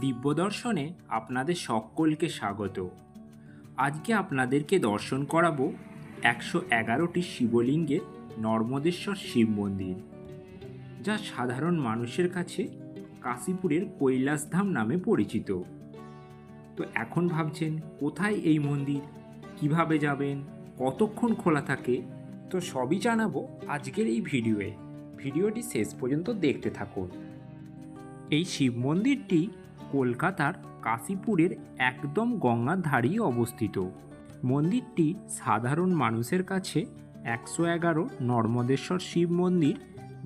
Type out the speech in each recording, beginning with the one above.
দিব্যদর্শনে আপনাদের সকলকে স্বাগত। আজকে আপনাদেরকে দর্শন করাবো 111টি শিবলিঙ্গের নর্মদেশ্বর শিব মন্দির, যা সাধারণ মানুষের কাছে কাশীপুরের কৈলাসধাম নামে পরিচিত। তো এখন ভাবছেন কোথায় এই মন্দির, কিভাবে যাবেন, কতক্ষণ খোলা থাকে, তো সবই জানাবো আজকের এই ভিডিওটি শেষ পর্যন্ত দেখতে থাকুন। এই শিব মন্দিরটি কলকাতার কাশীপুরের একদম গঙ্গার ধারেই অবস্থিত। মন্দিরটি সাধারণ মানুষের কাছে 111 নর্মদেশ্বর শিব মন্দির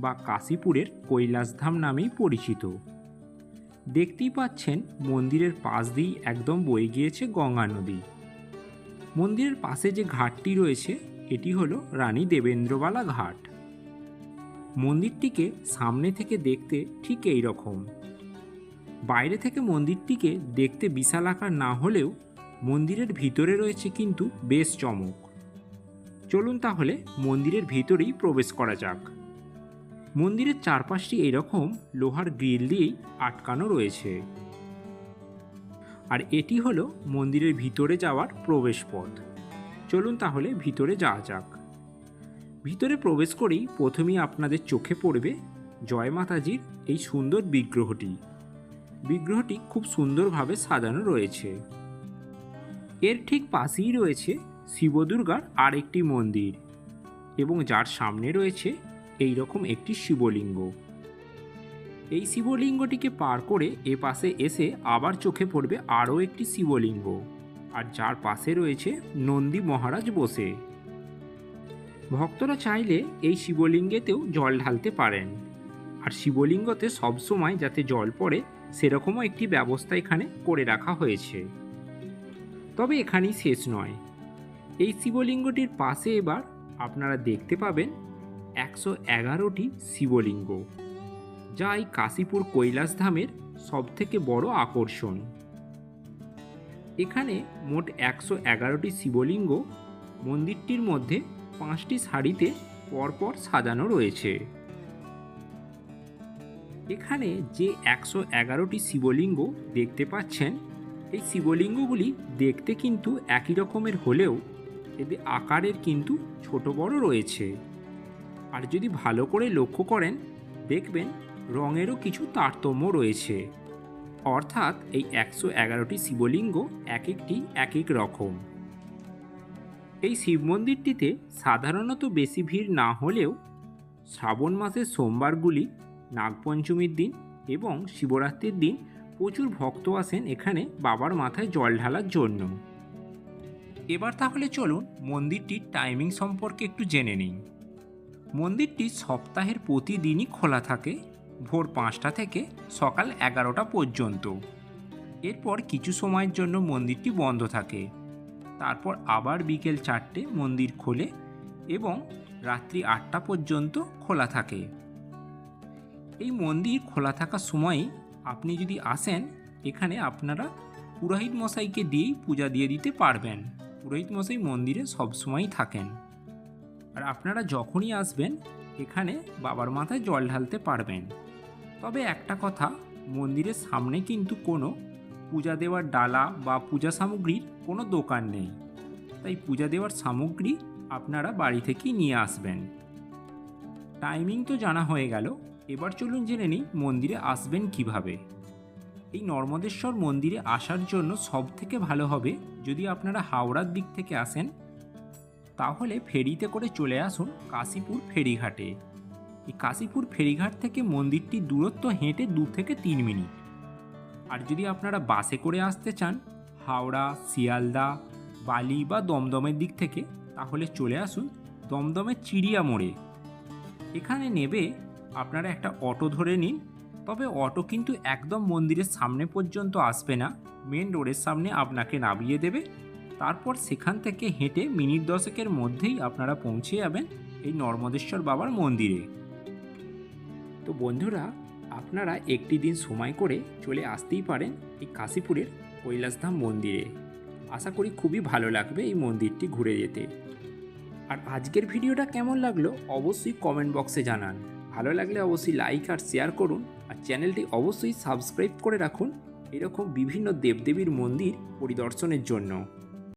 বা কাশীপুরের কৈলাসধাম নামেই পরিচিত। দেখতেই পাচ্ছেন মন্দিরের পাশ দিয়েই একদম বয়ে গিয়েছে গঙ্গা নদী। মন্দিরের পাশে যে ঘাটটি রয়েছে এটি হলো রানী দেবেন্দ্রবালা ঘাট। মন্দিরটিকে সামনে থেকে দেখতে ঠিক এই রকম। বাইরে থেকে মন্দিরটিকে দেখতে বিশাল আকার না হলেও মন্দিরের ভিতরে রয়েছে কিন্তু বেশ চমক। চলুন তাহলে মন্দিরের ভিতরেই প্রবেশ করা যাক। মন্দিরের চারপাশটি এরকম লোহার গ্রিল দিয়েই আটকানো রয়েছে। আর এটি হলো মন্দিরের ভিতরে যাওয়ার প্রবেশ পথ। চলুন তাহলে ভিতরে যাওয়া যাক। ভিতরে প্রবেশ করেই প্রথমেই আপনাদের চোখে পড়বে জয় মাতাজির এই সুন্দর বিগ্রহটি খুব সুন্দরভাবে সাজানো রয়েছে। এর ঠিক পাশেই রয়েছে শিবদুর্গার আরেকটি মন্দির এবং যার সামনে রয়েছে এই রকম একটি শিবলিঙ্গ। এই শিবলিঙ্গটিকে পার করে এ পাশে এসে আবার চোখে পড়বে আরও একটি শিবলিঙ্গ, আর যার পাশে রয়েছে নন্দী মহারাজ বসে। ভক্তরা চাইলে এই শিবলিঙ্গেতেও জল ঢালতে পারেন, আর শিবলিঙ্গতে সবসময় যাতে জল পড়ে সেরকমও একটি ব্যবস্থা এখানে করে রাখা হয়েছে। তবে এখানেই শেষ নয়। এই শিবলিঙ্গটির পাশে এবার আপনারা দেখতে পাবেন 111টি শিবলিঙ্গ, যা এই কাশীপুর কৈলাসধামের সবথেকে বড় আকর্ষণ। এখানে মোট 111টি শিবলিঙ্গ মন্দিরটির মধ্যে 5টি সারিতে পরপর সাজানো রয়েছে। এখানে যে 111টি শিবলিঙ্গ দেখতে পাচ্ছেন, এই শিবলিঙ্গগুলি দেখতে কিন্তু একই রকমের হলেও এদের আকারের কিন্তু ছোট বড় রয়েছে। আর যদি ভালো করে লক্ষ্য করেন দেখবেন রঙেরও কিছু তারতম্য রয়েছে। অর্থাৎ এই 111টি শিবলিঙ্গ এক এক রকম। এই শিব মন্দিরটিতে সাধারণত বেশি ভিড় না হলেও শ্রাবণ মাসের সোমবারগুলি, নাগপঞ্চমীর দিন এবং শিবরাত্রির দিন প্রচুর ভক্ত আসেন এখানে বাবার মাথায় জল ঢালার জন্য। এবার তাহলে চলুন মন্দিরটির টাইমিং সম্পর্কে একটু জেনে নিই। মন্দিরটি সপ্তাহের প্রতিদিনই খোলা থাকে ভোর 5টা থেকে সকাল 11টা পর্যন্ত। এরপর কিছু সময়ের জন্য মন্দিরটি বন্ধ থাকে। তারপর আবার বিকেল 4টে মন্দির খোলে এবং রাত্রি 8টা পর্যন্ত খোলা থাকে। এই মন্দির খোলা থাকার সময়ে আপনি যদি আসেন, এখানে আপনারা পুরোহিত মশাইকে দিয়েই পূজা দিয়ে দিতে পারবেন। পুরোহিত মশাই মন্দিরে সবসময়ই থাকেন। আর আপনারা যখনই আসবেন এখানে বাবার মাথায় জল ঢালতে পারবেন। তবে একটা কথা, মন্দিরের সামনে কিন্তু কোনো পূজা দেওয়ার ডালা বা পূজা সামগ্রীর কোনো দোকান নেই, তাই পূজা দেওয়ার সামগ্রী আপনারা বাড়ি থেকেই নিয়ে আসবেন। টাইমিং তো জানা হয়ে গেল, এবার চলুন জেনে নিই মন্দিরে আসবেন কিভাবে। এই নর্মদেশ্বর মন্দিরে আসার জন্য সবথেকে ভালো হবে যদি আপনারা হাওড়ার দিক থেকে আসেন, তাহলে ফেরিতে করে চলে আসুন কাশীপুর ফেরিঘাটে। এই কাশীপুর ফেরিঘাট থেকে মন্দিরটির দূরত্ব হেঁটে 2 থেকে 3 মিনিট। আর যদি আপনারা বাসে করে আসতে চান হাওড়া, শিয়ালদা, বালি বা দমদমের দিক থেকে, তাহলে চলে আসুন দমদমের চিড়িয়া মোড়ে। এখানে নেবে আপনারা একটা অটো ধরে নিন। তবে অটো কিন্তু একদম মন্দিরের সামনে পর্যন্ত আসবে না, মেন রোডের সামনে আপনাকে নামিয়ে দেবে। তারপর সেখান থেকে হেঁটে মিনিট 10-এর মধ্যেই আপনারা পৌঁছে যাবেন এই নর্মদেশ্বর বাবার মন্দিরে। তো বন্ধুরা, আপনারা একটি দিন সময় করে চলে আসতেই পারেন এই কাশীপুরের কৈলাসধাম মন্দিরে। আশা করি খুবই ভালো লাগবে এই মন্দিরটি ঘুরে যেতে। আর আজকের ভিডিওটা কেমন লাগলো অবশ্যই কমেন্ট বক্সে জানান। ভালো লাগলে অবশ্যই লাইক আর শেয়ার করুন, আর চ্যানেলটি অবশ্যই সাবস্ক্রাইব করে রাখুন এরকম বিভিন্ন দেবদেবীর মন্দির পরিদর্শনের জন্য।